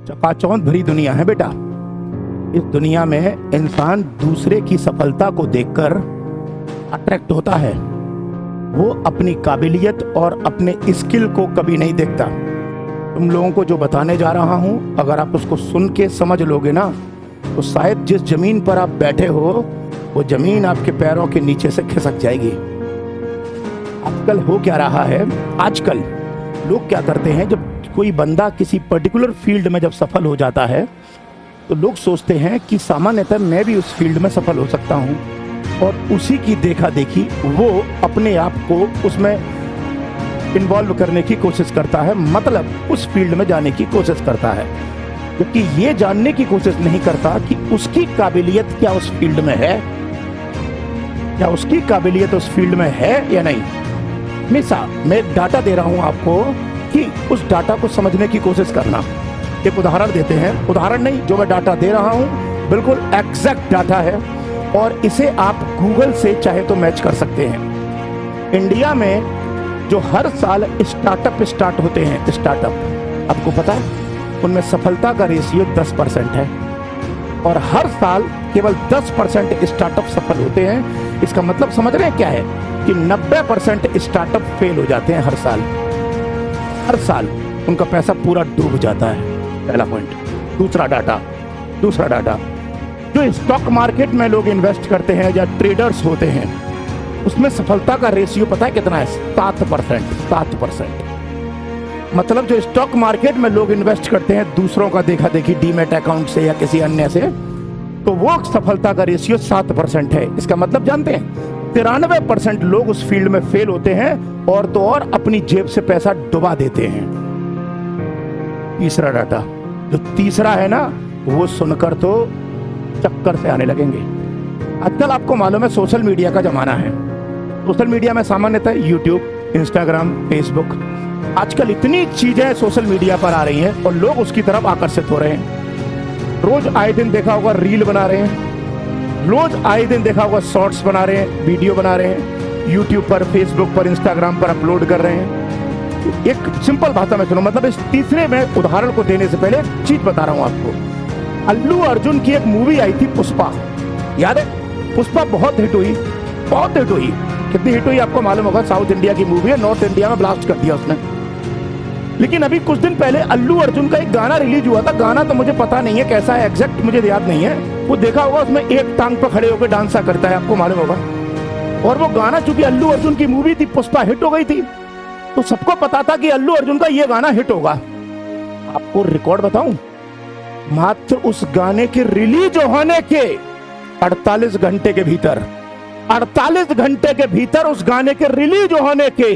चकाचौंध भरी दुनिया है बेटा। इस दुनिया में इंसान दूसरे की सफलता को देखकर अट्रैक्ट होता है, वो अपनी काबिलियत और अपने स्किल को कभी नहीं देखता। तुम लोगों को जो बताने जा रहा हूं, अगर आप उसको सुन के समझ लोगे ना, तो शायद जिस जमीन पर आप बैठे हो वो जमीन आपके पैरों के नीचे से खिसक जाएगी। आजकल हो क्या रहा है, आजकल लोग क्या करते हैं, जब कोई बंदा किसी पर्टिकुलर फील्ड में जब सफल हो जाता है तो लोग सोचते हैं कि सामान्यतः मैं भी उस फील्ड में सफल हो सकता हूं, और उसी की देखा देखी वो अपने आप को उसमें इन्वॉल्व करने की कोशिश करता है, मतलब उस फील्ड में जाने की कोशिश करता है, क्योंकि ये जानने की कोशिश नहीं करता कि उसकी काबिलियत क्या उस फील्ड में है, क्या उसकी काबिलियत उस फील्ड में है या नहीं। हमेशा मैं डाटा दे रहा हूं आपको कि उस डाटा को समझने की कोशिश करना। एक उदाहरण देते हैं, उदाहरण नहीं, जो मैं डाटा दे रहा हूं बिल्कुल एग्जैक्ट डाटा है, और इसे आप गूगल से चाहे तो मैच कर सकते हैं। इंडिया में जो हर साल स्टार्टअप स्टार्ट होते हैं, स्टार्टअप आपको पता है उनमें सफलता का रेशियो 10% है, और हर साल केवल 10% स्टार्टअप सफल होते हैं। इसका मतलब समझ रहे हैं क्या है कि 90% स्टार्टअप फेल हो जाते हैं हर साल उनका पैसा पूरा डूब जाता है। पहला पॉइंट। दूसरा डाटा, जो स्टॉक मार्केट में लोग इन्वेस्ट करते हैं या ट्रेडर्स होते हैं, उसमें सफलता का रेशियो पता है कितना है? 7%। मतलब जो स्टॉक मार्केट में लोग इन्वेस्ट करते हैं दूसरों का देखा देखी डीमैट अकाउंट से या किसी अन्य से, तो वो सफलता का रेशियो 7% है। इसका मतलब जानते हैं 93% लोग उस फील्ड में फेल होते हैं, और तो और अपनी जेब से पैसा डुबा देते हैं। तीसरा डाटा, जो तीसरा है ना, वो सुनकर तो चक्कर से आने लगेंगे। आजकल आपको मालूम है सोशल मीडिया का जमाना है। सोशल मीडिया में सामान्यतः यूट्यूब, इंस्टाग्राम, फेसबुक, आजकल इतनी चीजें सोशल मीडिया पर आ रही हैं और लोग उसकी तरफ आकर्षित हो रहे हैं। रोज आए दिन देखा होगा रील बना रहे हैं, रोज आए दिन देखा होगा शॉर्ट्स बना रहे हैं, वीडियो बना रहे हैं, यूट्यूब पर, फेसबुक पर, इंस्टाग्राम पर अपलोड कर रहे हैं। एक सिंपल भाषा में सुनो, मतलब इस तीसरे में उदाहरण को देने से पहले एक चीज बता रहा हूं आपको। अल्लू अर्जुन की एक मूवी आई थी पुष्पा, याद है? पुष्पा बहुत हिट हुई। कितनी हिट हुई आपको मालूम होगा। साउथ इंडिया की मूवी है, नॉर्थ इंडिया में ब्लास्ट कर दिया उसने। लेकिन अभी कुछ दिन पहले अल्लू अर्जुन का एक गाना रिलीज हुआ था। गाना तो मुझे पता नहीं है कैसा है, एग्जैक्ट मुझे याद नहीं है। वो देखा होगा, उसमें एक टांग पर खड़े होकर डांसा करता है, आपको मालूम होगा। और वो गाना चूंकि अल्लू अर्जुन की मूवी थी, पुष्पा हिट हो गई थी, तो सबको पता था कि अल्लू अर्जुन का ये गाना हिट होगा। आपको रिकॉर्ड बताऊं, मात्र उस गाने के रिलीज होने के 48 घंटे के भीतर उस गाने के रिलीज होने के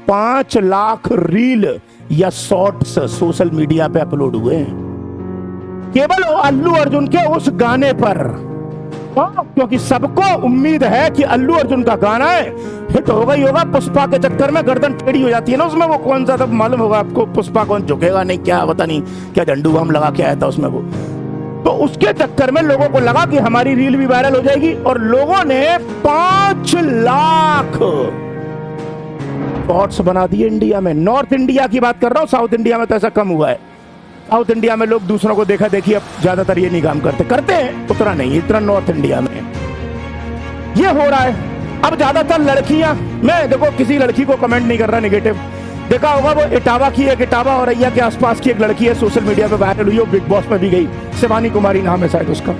5 लाख रील या शॉर्ट्स सोशल मीडिया पे अपलोड हुए हैं, केवल अल्लू अर्जुन के उस गाने पर। क्योंकि सबको उम्मीद है कि अल्लू अर्जुन का गाना है, हिट होगा ही होगा। पुष्पा के चक्कर में गर्दन टेढ़ी हो जाती है ना उसमें। वो कौन सा, तब मालूम होगा आपको, पुष्पा कौन झुकेगा नहीं, क्या पता नहीं क्या झंडू बम लगा के आया था उसमें वो। तो उसके चक्कर में लोगों को लगा कि हमारी रील भी वायरल हो जाएगी, और लोगों ने 5 लाख शॉर्ट्स बना दिए इंडिया में। नॉर्थ इंडिया की बात कर रहा हूं, साउथ इंडिया में तो ऐसा कम हुआ है। साउथ इंडिया में लोग दूसरों को देखा देखी अब ज्यादातर ये नहीं काम करते हैं, उतना नहीं, इतना नॉर्थ इंडिया में ये हो रहा है। अब ज्यादातर लड़कियां, मैं देखो किसी लड़की को कमेंट नहीं कर रहा नेगेटिव, देखा होगा वो इटावा की, एक इटावा और रैया के आसपास की एक लड़की है, सोशल मीडिया पे वायरल हुई, वो बिग बॉस में भी गई, शिवानी कुमारी नाम है शायद उसका।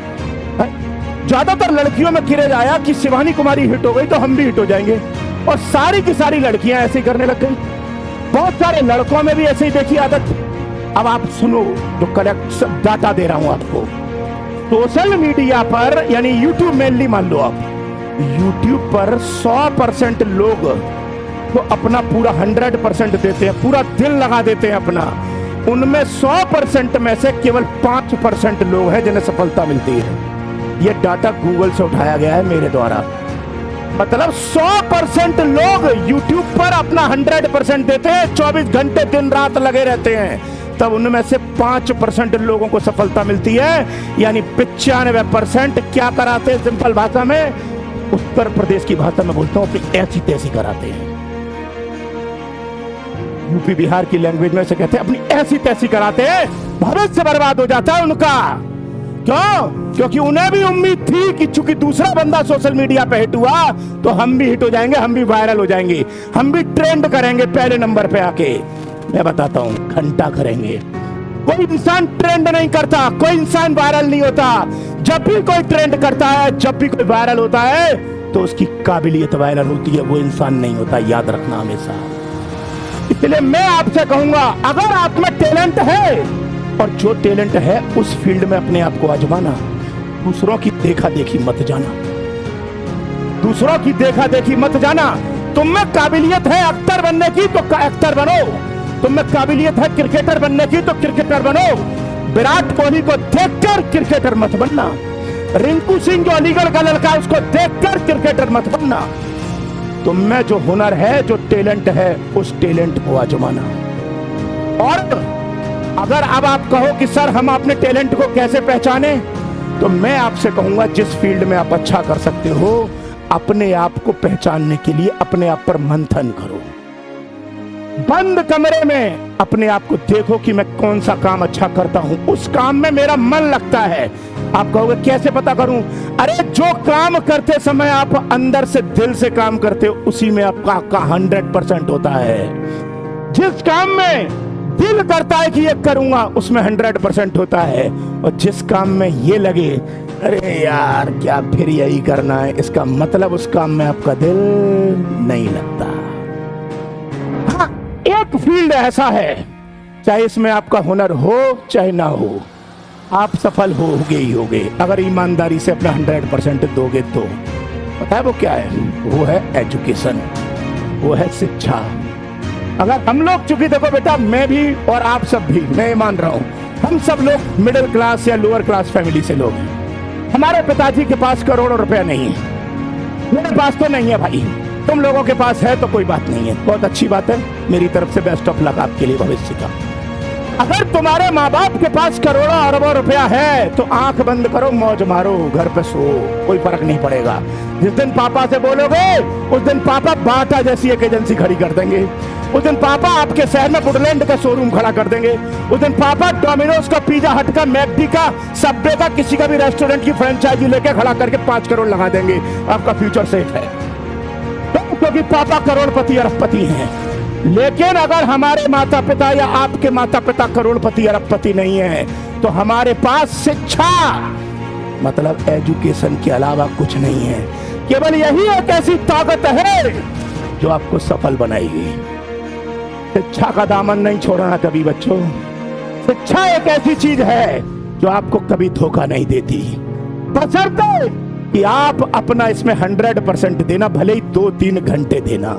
ज्यादातर लड़कियों में क्रेज आया कि शिवानी कुमारी हिट हो गई तो हम भी हिट हो जाएंगे, और सारी की सारी लड़कियां ऐसे ही करने लग गई। बहुत सारे लड़कों में भी ऐसे ही देखी आदत। अब आप सुनो, जो करेक्ट डाटा दे रहा हूं आपको, सोशल मीडिया पर यानी यूट्यूब मेनली मान लो आप, यूट्यूब पर 100% लोग तो अपना पूरा 100% देते हैं, पूरा दिल लगा देते हैं अपना। उनमें 100% में से केवल 5% लोग हैं जिन्हें सफलता मिलती है। यह डाटा गूगल से उठाया गया है मेरे द्वारा। मतलब 100% लोग YouTube पर अपना 100% देते हैं, 24 घंटे दिन रात लगे रहते हैं, तब उनमें से 5% लोगों को सफलता मिलती है। यानी 95% क्या कराते हैं? सिंपल भाषा में, उत्तर प्रदेश की भाषा में बोलता हूं, अपनी ऐसी तैसी कराते हैं। यूपी बिहार की लैंग्वेज में से कहते हैं अपनी ऐसी तैसी कराते हैं, भविष्य बर्बाद हो जाता है उनका। क्यों? क्योंकि उन्हें भी उम्मीद थी कि चूंकि दूसरा बंदा सोशल मीडिया पे हिट हुआ तो हम भी हिट हो जाएंगे, हम भी वायरल हो जाएंगे, हम भी ट्रेंड करेंगे पहले नंबर पे आके। मैं बताता हूं, घंटा करेंगे। कोई इंसान ट्रेंड नहीं करता, कोई इंसान वायरल नहीं होता। जब भी कोई ट्रेंड करता है, जब भी कोई वायरल होता है, तो उसकी काबिलियत वायरल होती है, वो इंसान नहीं होता। याद रखना हमेशा। इसलिए मैं आपसे कहूंगा, अगर आप में टैलेंट है और जो टैलेंट है उस फील्ड में अपने आप को आजमाना। दूसरों की देखा देखी मत जाना, दूसरों की देखा देखी मत जाना। तुम में काबिलियत है एक्टर बनने की तो एक्टर बनो, तुम में काबिलियत है क्रिकेटर बनने की तो क्रिकेटर बनो। विराट कोहली को देखकर क्रिकेटर मत बनना, रिंकू सिंह जो अलीगढ़ का लड़का है उसको देखकर क्रिकेटर मत बनना। तुम में जो हुनर है, जो टैलेंट है, उस टैलेंट को आजमाना। और अगर अब आप कहो कि सर हम अपने टैलेंट को कैसे पहचाने, तो मैं आपसे कहूंगा जिस फील्ड में आप अच्छा कर सकते हो, अपने आप को पहचानने के लिए अपने आप पर मंथन करो। बंद कमरे में अपने आप को देखो कि मैं कौन सा काम अच्छा करता हूं, उस काम में मेरा मन लगता है। आप कहोगे कैसे पता करूं? अरे जो काम करते समय आप अंदर से दिल से काम करते हो, उसी में आपका 100% होता है। जिस काम में दिल करता है कि ये करूंगा, उसमें 100% होता है। और जिस काम में ये लगे अरे यार क्या फिर यही करना है, इसका मतलब उस काम में आपका दिल नहीं लगता। हाँ, एक फील्ड ऐसा है, चाहे इसमें आपका हुनर हो चाहे ना हो, आप सफल होगे ही होगे अगर ईमानदारी से अपना 100% दोगे तो। पता है वो क्या है? वो है एजुकेशन, वो है शिक्षा। अगर हम लोग, चूंकि देखो बेटा, मैं भी और आप सब भी, मैं ये मान रहा हूं, हम सब लोग मिडिल क्लास या लोअर क्लास फैमिली से लोग हैं। हमारे पिताजी के पास करोड़ों रुपया नहीं है, मेरे पास तो नहीं है भाई। तुम लोगों के पास है तो कोई बात नहीं है, बहुत अच्छी बात है। मेरी तरफ से बेस्ट ऑफ लक आपके लिए भविष्य का। अगर तुम्हारे माँ बाप के पास करोड़ों अरबों रुपया है तो आंख बंद करो, मौज मारो, घर पे सो, कोई फर्क नहीं पड़ेगा। जिस दिन पापा से बोलोगे उस दिन पापा बाटा जैसी एक एजेंसी खड़ी कर देंगे। उस दिन पापा आपके शहर में वुडलैंड का शोरूम खड़ा कर देंगे। उस दिन पापा डोमिनोज का, पिज्जा हट का, मैकडी का, सबवे का, किसी का भी रेस्टोरेंट की फ्रेंचाइजी लेके खड़ा करके 5 करोड़ लगा देंगे। आपका फ्यूचर सेफ है क्योंकि पापा करोड़पति अरबपति हैं। लेकिन अगर हमारे माता पिता या आपके माता पिता करोड़पति अरबपति नहीं है तो हमारे पास शिक्षा मतलब एजुकेशन के अलावा कुछ नहीं है। केवल यही एक ऐसी ताकत है जो आपको सफल बनाएगी। शिक्षा का दामन नहीं छोड़ना कभी बच्चों। शिक्षा एक ऐसी चीज है जो आपको कभी धोखा नहीं देती, बशर्ते कि आप अपना इसमें 100% देना, भले ही 2-3 घंटे देना,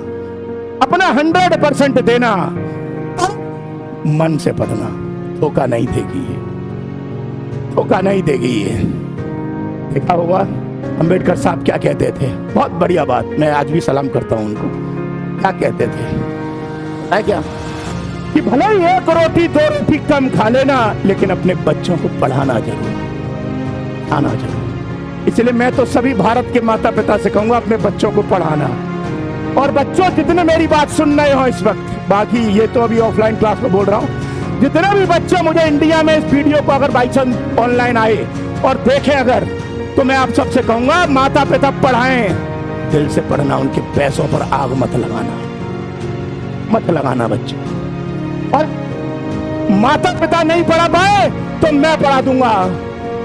अपना 100% देना, मन से पढ़ना। धोखा नहीं देगी ये, धोखा नहीं देगी ये। देखा होगा अंबेडकर साहब क्या कहते थे, बहुत बढ़िया बात, मैं आज भी सलाम करता हूं उनको। क्या कहते थे है क्या? कि भले ही 1 रोटी 2 रोटी कम खा लेना, लेकिन अपने बच्चों को पढ़ाना जरूर, आना जरूर। इसलिए मैं तो सभी भारत के माता पिता से कहूंगा अपने बच्चों को पढ़ाना। और बच्चों जितने मेरी बात सुन रहे हो इस वक्त, बाकी ये तो अभी ऑफलाइन क्लास में बोल रहा हूं, जितने भी बच्चे मुझे इंडिया में इस वीडियो को अगर बाई चांस ऑनलाइन आए और देखें अगर, तो मैं आप सबसे कहूंगा माता पिता पढ़ाएं, दिल से पढ़ना, उनके पैसों पर आग मत लगाना, मत लगाना बच्चे। और माता पिता नहीं पढ़ा पाए तो मैं पढ़ा दूंगा।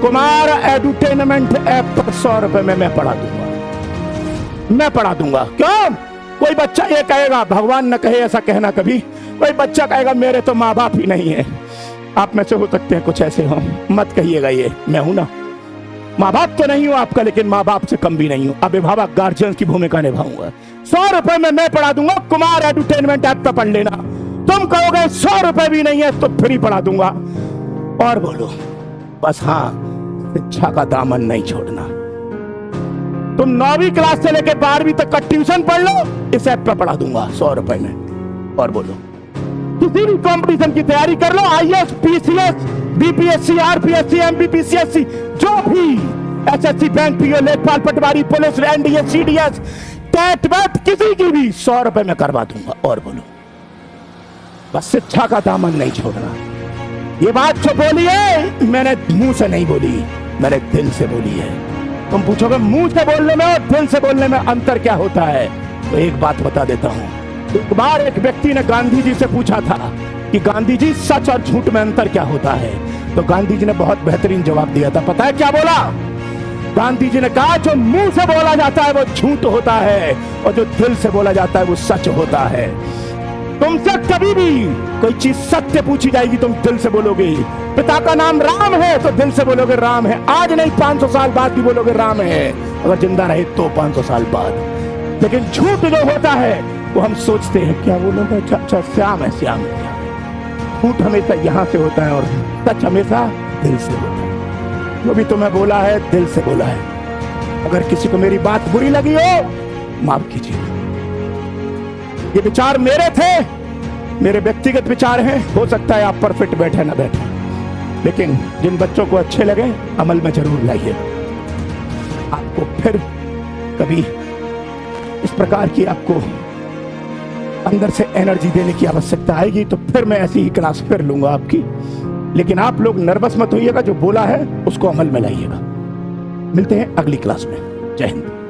कुमार एडुटेनमेंट ऐप पर 100 रुपए में मैं पढ़ा दूंगा, मैं पढ़ा दूंगा। क्यों? कोई बच्चा ये कहेगा, भगवान न कहे ऐसा कहना कभी, कोई बच्चा कहेगा मेरे तो माँ बाप ही नहीं है। आप में से हो सकते हैं कुछ ऐसे हो, मत कहिएगा ये, मैं हूं ना, माँ बाप तो नहीं हूं आपका, लेकिन माँ बाप से कम भी नहीं हूं, अभिभावक गार्जियन की भूमिका निभाऊंगा। 100 रुपए में मैं पढ़ा दूंगा, कुमार एडुटेनमेंट ऐप पर पढ़ लेना। तुम कहोगे 100 रुपए भी नहीं है तो फ्री पढ़ा दूंगा। और बोलो बस, हाँ, शिक्षा का दामन नहीं छोड़ना। तुम 9वीं क्लास से लेकर 12वीं तक का ट्यूशन पढ़ लो, इस ऐप पर पढ़ा दूंगा 100 रुपए में। और बोलो किसी भी कंपटीशन की तैयारी कर लो, IAS, PCS, BPSC, RPSC, MPPCSC, जो भी SSC, बैंक PO, लेखपाल, पटवारी, पुलिस, NDA, CDS, टेट, वेट, किसी की भी 100 रुपए में करवा दूंगा। और बोलो बस शिक्षा का दामन नहीं छोड़ना। ये बात जो बोली है मैंने मुंह से नहीं बोली, मैंने दिल से बोली है। तुम पूछोगे मुंह से बोलने में और दिल से बोलने में अंतर क्या होता है, तो एक बात बता देता हूं। एक बार एक व्यक्ति ने गांधी जी से पूछा था कि गांधी जी सच और झूठ में अंतर क्या होता है, तो गांधी जी ने बहुत बेहतरीन जवाब दिया था। पता है क्या बोला? गांधी जी ने कहा जो मुंह से बोला जाता है वो झूठ होता है और जो दिल से बोला जाता है वो सच होता है। तुमसे कभी भी कोई चीज सत्य पूछी जाएगी तुम दिल से बोलोगे। पिता का नाम राम है तो दिल से बोलोगे राम है, आज नहीं 500 साल बाद भी बोलोगे राम है, अगर जिंदा रहे तो 500 साल बाद। लेकिन झूठ जो होता है वो हम सोचते हैं क्या बोलोगे, अच्छा श्याम है, श्याम है। झूठ हमेशा यहां से होता है और सच हमेशा दिल से होता है। जो भी तुम्हें बोला है दिल से बोला है। अगर किसी को मेरी बात बुरी लगी हो माफ कीजिए। ये विचार मेरे थे, मेरे व्यक्तिगत विचार हैं। हो सकता है आप पर फिट बैठे ना बैठे, लेकिन जिन बच्चों को अच्छे लगे अमल में जरूर लाइए। आपको फिर कभी इस प्रकार की आपको अंदर से एनर्जी देने की आवश्यकता आएगी तो फिर मैं ऐसी ही क्लास फिर लूंगा आपकी। लेकिन आप लोग नर्वस मत होइएगा, जो बोला है उसको अमल में लाइएगा। मिलते हैं अगली क्लास में। जय हिंद।